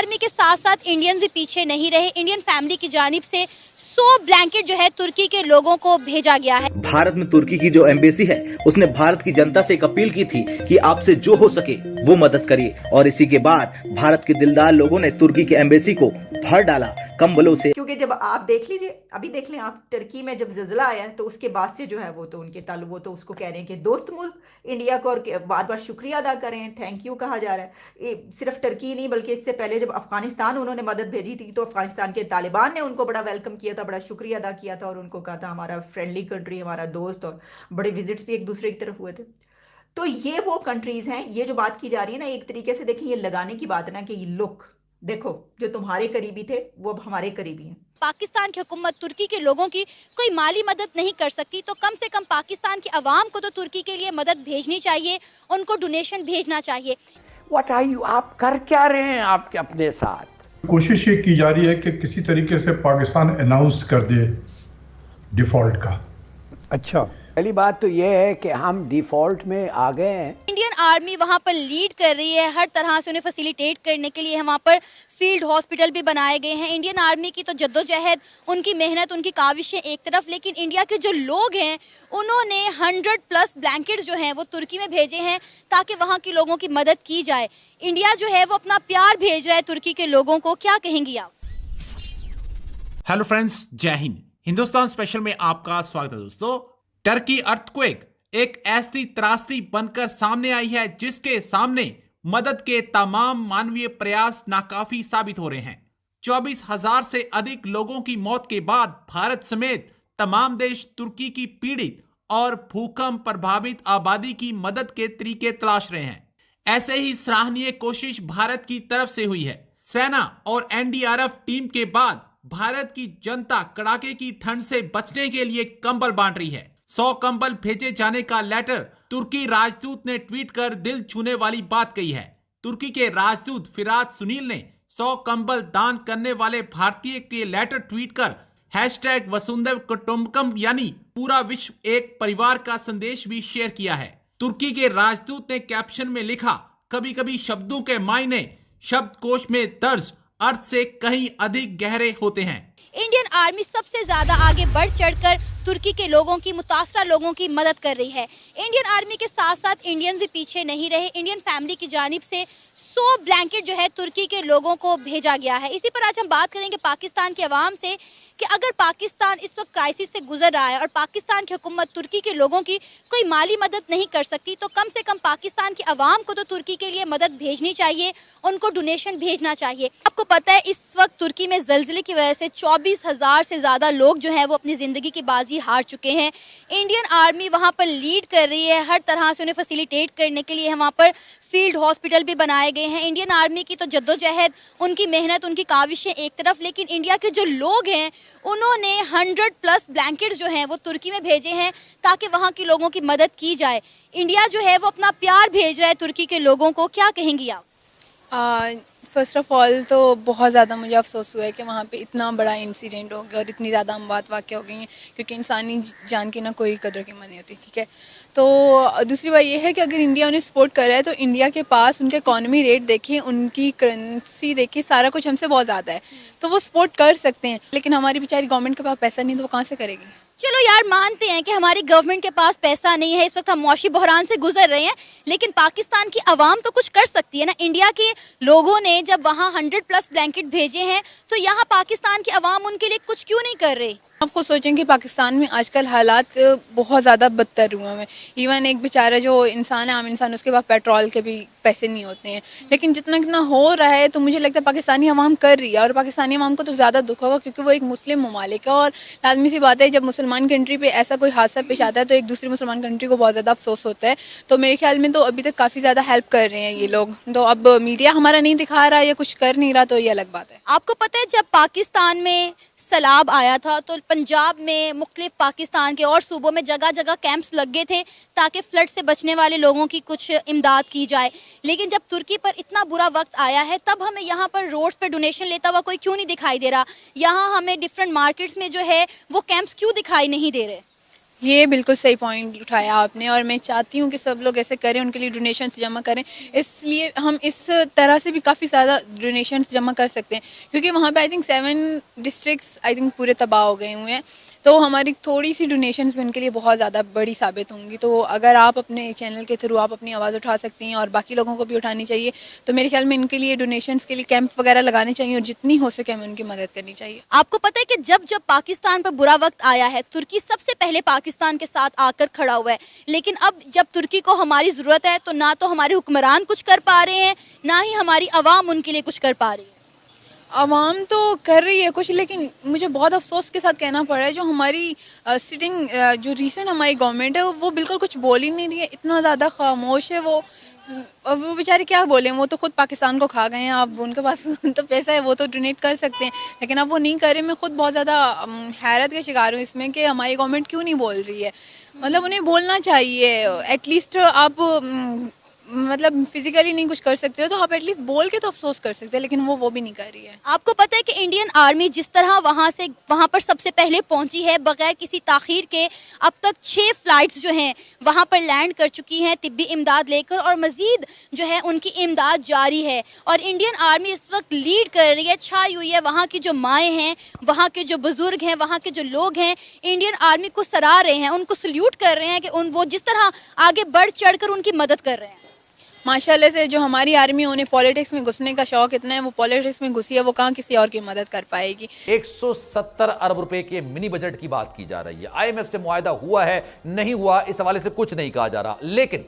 Army के साथ साथ इंडियन भी पीछे नहीं रहे। इंडियन फैमिली की जानिब से 100 ब्लैंकेट जो है तुर्की के लोगों को भेजा गया है। भारत में तुर्की की जो एम्बेसी है उसने भारत की जनता से एक अपील की थी कि आपसे जो हो सके वो मदद करिए, और इसी के बाद भारत के दिलदार लोगों ने तुर्की के एम्बेसी को भर डाला कंबलों से। क्योंकि जब आप देख लीजिए, अभी देख लें आप, टर्की में जब ज़िलज़ला आया तो उसके बाद से जो है वो तो उनके ताल्लुक, वो तो उसको कह रहे हैं कि दोस्त मुल्क इंडिया को, और बार बार शुक्रिया अदा करें, थैंक यू कहा जा रहा है। सिर्फ टर्की नहीं बल्कि इससे पहले जब अफगानिस्तान उन्होंने मदद भेजी थी तो अफगानिस्तान के तालिबान ने उनको बड़ा वेलकम किया था, बड़ा शुक्रिया अदा किया था और उनको कहा था हमारा फ्रेंडली कंट्री, हमारा दोस्त, और बड़े विजिट्स भी एक दूसरे की तरफ हुए थे। तो ये वो कंट्रीज़ हैं। ये जो बात की जा रही है ना, एक तरीके से देखें, ये लगाने की बात है ना कि ये लुक देखो, जो तुम्हारे करीबी थे वो अब हमारे करीबी हैं। पाकिस्तान की हुकूमत तुर्की के लोगों की कोई माली मदद नहीं कर सकती, तो कम से कम पाकिस्तान की आवाम को तो तुर्की के लिए मदद भेजनी चाहिए, उनको डोनेशन भेजना चाहिए। What are you? आप कर क्या रहे हैं आपके अपने साथ? कोशिश ये की जा रही है कि किसी तरीके से पाकिस्तान अनाउंस कर दे डिफॉल्ट का। अच्छा, पहली बात तो ये है कि हम डिफॉल्ट में आ गए हैं। इंडियन आर्मी वहाँ पर लीड कर रही है, हर तरह से उन्हें फैसिलिटेट करने के लिए वहाँ पर फील्ड हॉस्पिटल भी बनाए गए हैं। इंडियन आर्मी की तो जद्दोजहद, उनकी मेहनत, उनकी काविशें एक तरफ, लेकिन इंडिया के जो लोग हैं उन्होंने 100+ ब्लैंकेट्स जो हैं वो तुर्की में भेजे हैं ताकि वहाँ के लोगों की मदद की जाए। इंडिया जो है वो अपना प्यार भेज रहा है तुर्की के लोगों को, क्या कहेंगी आप? हेलो फ्रेंड्स, जय हिंद। हिंदुस्तान स्पेशल में आपका स्वागत है दोस्तों। टर्की अर्थक्वेक एक ऐसी त्रासदी बनकर सामने आई है जिसके सामने मदद के तमाम मानवीय प्रयास नाकाफी साबित हो रहे हैं। 24,000 से अधिक लोगों की मौत के बाद भारत समेत तमाम देश तुर्की की पीड़ित और भूकंप प्रभावित आबादी की मदद के तरीके तलाश रहे हैं। ऐसे ही सराहनीय कोशिश भारत की तरफ से हुई है। सेना और एनडीआरएफ टीम के बाद भारत की जनता कड़ाके की ठंड से बचने के लिए कंबल बांट रही है। 100 कंबल भेजे जाने का लेटर तुर्की राजदूत ने ट्वीट कर दिल छूने वाली बात कही है। तुर्की के राजदूत फिराद सुनील ने 100 कंबल दान करने वाले भारतीय के लेटर ट्वीट कर #वसुंधैव कुटुंबकम यानी पूरा विश्व एक परिवार का संदेश भी शेयर किया है। तुर्की के राजदूत ने कैप्शन में लिखा, कभी कभी शब्दों के मायने शब्दकोश में दर्ज अर्थ से कहीं अधिक गहरे होते हैं। इंडियन आर्मी सबसे ज्यादा आगे बढ़ चढ़कर तुर्की के लोगों की, मुतासरा लोगों की मदद कर रही है। इंडियन आर्मी के साथ साथ इंडियन भी पीछे नहीं रहे। इंडियन फैमिली की जानिब से 100 ब्लैंकेट जो है तुर्की के लोगों को भेजा गया है। इसी पर आज हम बात करेंगे पाकिस्तान के अवाम से कि अगर पाकिस्तान इस वक्त क्राइसिस से गुजर रहा है और पाकिस्तान की हुकूमत तुर्की के लोगों की कोई माली मदद नहीं कर सकती, तो कम से कम पाकिस्तान की आवाम को तो तुर्की के लिए मदद भेजनी चाहिए, उनको डोनेशन भेजना चाहिए। आपको पता है इस वक्त तुर्की में ज़लज़ले की वजह से 24,000 से ज़्यादा लोग जो हैं वो अपनी ज़िंदगी की बाजी हार चुके हैं। इंडियन आर्मी वहाँ पर लीड कर रही है, हर तरह से उन्हें फैसिलिटेट करने के लिए वहाँ पर फील्ड हॉस्पिटल भी बनाए गए हैं। इंडियन आर्मी की तो जद्दोजहद, उनकी मेहनत, उनकी काविशें एक तरफ, लेकिन इंडिया के जो लोग हैं उन्होंने 100+ ब्लैंकेट्स जो हैं वो तुर्की में भेजे हैं ताकि वहाँ के लोगों की मदद की जाए। इंडिया जो है वो अपना प्यार भेज रहा है तुर्की के लोगों को, क्या कहेंगी आप? फ़र्स्ट ऑफ़ ऑल तो बहुत ज़्यादा मुझे अफसोस हुआ है कि वहाँ पे इतना बड़ा इंसिडेंट हो गया और इतनी ज़्यादा अमवात वाक़या हो गई हैं, क्योंकि इंसानी जान की ना कोई कदर कीमत नहीं होती। ठीक है, तो दूसरी बात ये है कि अगर इंडिया उन्हें सपोर्ट कर रहा है तो इंडिया के पास उनके इकॉनमी रेट देखें, उनकी करेंसी देखें, सारा कुछ हमसे बहुत ज़्यादा है, तो वो सपोर्ट कर सकते हैं। लेकिन हमारी बेचारी गवर्नमेंट के पास पैसा नहीं, तो वो कहाँ से करेगी? चलो यार, मानते हैं कि हमारी गवर्नमेंट के पास पैसा नहीं है, इस वक्त हम मौशी बहरान से गुजर रहे हैं, लेकिन पाकिस्तान की आवाम तो कुछ कर सकती है ना। इंडिया के लोगों ने जब वहाँ 100+ ब्लैंकेट भेजे हैं तो यहाँ पाकिस्तान की आवाम उनके लिए कुछ क्यों नहीं कर रही? आप खुद सोचें कि पाकिस्तान में आजकल हालात बहुत ज़्यादा बदतर हुए हैं। इवन एक बेचारा जो इंसान है, आम इंसान, उसके पास पेट्रोल के भी पैसे नहीं होते हैं। लेकिन जितना कितना हो रहा है तो मुझे लगता है पाकिस्तानी आवाम कर रही है, और पाकिस्तानी आवाम को तो ज़्यादा दुख होगा क्योंकि वो एक मुस्लिम ममालिक है, और लाजमी सी बात है जब मुसलमान कंट्री पे ऐसा कोई हादसा पेश आता है तो एक दूसरी मुसलमान कंट्री को बहुत ज़्यादा अफसोस होता है। तो मेरे ख्याल में तो अभी तक काफ़ी ज़्यादा हेल्प कर रहे हैं ये लोग। तो अब मीडिया हमारा नहीं दिखा रहा या कुछ कर नहीं रहा, तो ये अलग बात है। आपको पता है जब पाकिस्तान में सैलाब आया था तो पंजाब में, मुख्तलिफ पाकिस्तान के और सूबों में जगह जगह कैंप्स लग गए थे ताकि फ्लड से बचने वाले लोगों की कुछ इमदाद की जाए। लेकिन जब तुर्की पर इतना बुरा वक्त आया है तब हमें यहाँ पर रोड्स पर डोनेशन लेता हुआ कोई क्यों नहीं दिखाई दे रहा? यहाँ हमें डिफरेंट मार्केट्स में जो है वो कैंप्स क्यों दिखाई नहीं दे रहे? ये बिल्कुल सही पॉइंट उठाया आपने, और मैं चाहती हूँ कि सब लोग ऐसे करें, उनके लिए डोनेशंस जमा करें। इसलिए हम इस तरह से भी काफ़ी ज़्यादा डोनेशंस जमा कर सकते हैं, क्योंकि वहाँ पे I think 7 districts I think पूरे तबाह हो गए हुए हैं। तो हमारी थोड़ी सी डोनेशंस भी उनके लिए बहुत ज़्यादा बड़ी साबित होंगी। तो अगर आप अपने चैनल के थ्रू आप अपनी आवाज़ उठा सकती हैं और बाकी लोगों को भी उठानी चाहिए, तो मेरे ख्याल में इनके लिए डोनेशंस के लिए कैंप वगैरह लगाने चाहिए और जितनी हो सके हमें उनकी मदद करनी चाहिए। आपको पता है कि जब जब पाकिस्तान पर बुरा वक्त आया है, तुर्की सबसे पहले पाकिस्तान के साथ आकर खड़ा हुआ है। लेकिन अब जब तुर्की को हमारी ज़रूरत है, तो ना तो हमारे हुक्मरान कुछ कर पा रहे हैं, ना ही हमारी आवाम उनके लिए कुछ कर पा रही है। आवाम तो कर रही है कुछ, लेकिन मुझे बहुत अफसोस के साथ कहना पड़ रहा है जो हमारी सिटिंग जो रीसेंट हमारी गवर्नमेंट है वो बिल्कुल कुछ बोल ही नहीं रही है, इतना ज़्यादा खामोश है वो। अब वो बेचारे क्या बोलें, वो तो खुद पाकिस्तान को खा गए हैं। अब उनके पास तो पैसा है, वो तो डोनेट कर सकते हैं, लेकिन अब वो नहीं कर रहे। मैं खुद बहुत ज़्यादा हैरत का शिकार हूँ इसमें कि हमारी गवर्नमेंट क्यों नहीं बोल रही है। मतलब उन्हें बोलना चाहिए एटलीस्ट। आप मतलब फिजिकली नहीं कुछ कर सकते हो तो आप एटलीस्ट बोल के तो अफसोस कर सकते हैं, लेकिन वो भी नहीं कर रही है। आपको पता है कि इंडियन आर्मी जिस तरह वहाँ पर सबसे पहले पहुंची है, बगैर किसी ताखीर के अब तक 6 फ्लाइट्स जो हैं वहाँ पर लैंड कर चुकी हैं तिब्बी इमदाद लेकर, और मज़ीद जो है उनकी इमदाद जारी है। और इंडियन आर्मी इस वक्त लीड कर रही है, छाई हुई है। वहाँ की जो माएँ हैं, वहाँ के जो बुज़ुर्ग हैं, वहाँ के जो लोग हैं, इंडियन आर्मी को सराह रहे हैं, उनको सल्यूट कर रहे हैं कि वो जिस तरह आगे बढ़ चढ़ कर उनकी मदद कर रहे हैं। माशाल्लाह से जो हमारी आर्मी उन्हें पॉलिटिक्स में घुसने का शौक इतना है, वो पॉलिटिक्स में घुसी है, वो कहाँ किसी और की मदद कर पाएगी। 170 अरब रुपए के मिनी बजट की बात की जा रही है। आईएमएफ से मुआहदा हुआ है नहीं हुआ, इस हवाले से कुछ नहीं कहा जा रहा। लेकिन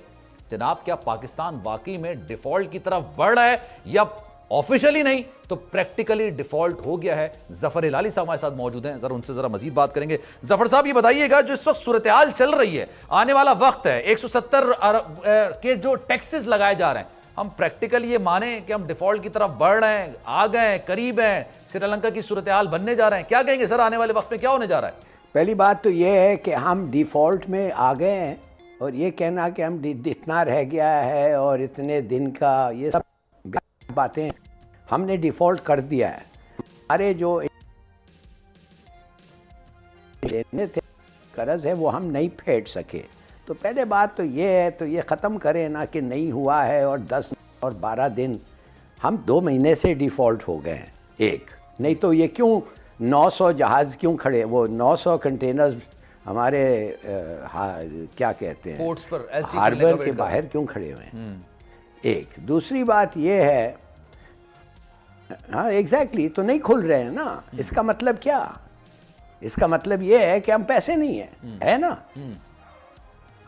जनाब, क्या पाकिस्तान वाकई में डिफॉल्ट की तरफ बढ़ रहा है, या ऑफिशियली नहीं तो प्रैक्टिकली डिफॉल्ट हो गया है? जफर हिलाली साहब हमारे साथ मौजूद हैं, जरा उनसे जरा मजीद बात करेंगे। जफर साहब, ये बताइएगा, जो इस वक्त सूरत हाल चल रही है, आने वाला वक्त है, 170 अरब के जो टैक्सेस लगाए जा रहे हैं, हम प्रैक्टिकली ये माने कि हम डिफॉल्ट की तरफ बढ़ रहे हैं, आ गए, करीब हैं, श्रीलंका की सूरत हाल बनने जा रहे हैं? क्या कहेंगे सर, आने वाले वक्त में क्या होने जा रहा है? पहली बात तो ये है कि हम डिफ़ॉल्ट में आ गए हैं, और ये कहना कि हम इतना रह गया है और इतने दिन का, ये सब बातें हमने डिफ़ॉल्ट कर दिया है। हमारे जो लेने थे कर्ज है वो हम नहीं फेड सके। तो पहले बात तो ये है, तो ये ख़त्म करें ना कि नहीं हुआ है और 10 और 12 दिन, हम 2 महीने से डिफ़ॉल्ट हो गए हैं। एक नहीं तो ये क्यों 900 जहाज़ क्यों खड़े, वो 900 कंटेनर्स हमारे क्या कहते हैं पोर्ट्स पर, हार्बर के बाहर क्यों खड़े हुए हैं? एक दूसरी बात ये है, हाँ एग्जैक्टली, तो नहीं खुल रहे हैं ना। इसका मतलब क्या? इसका मतलब ये है कि हम पैसे नहीं है ना?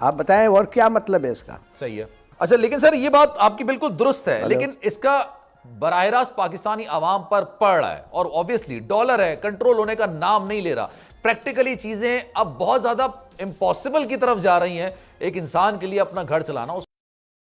आप बताएं और क्या मतलब है इसका? सही है। अच्छा, लेकिन सर ये बात आपकी बिल्कुल दुरुस्त है, लेकिन इसका बराह रास्त पाकिस्तानी आवाम पर पड़ रहा है, और ऑब्वियसली डॉलर है, कंट्रोल होने का नाम नहीं ले रहा। प्रैक्टिकली चीजें अब बहुत ज्यादा इम्पॉसिबल की तरफ जा रही हैं। एक इंसान के लिए अपना घर चलाना, उस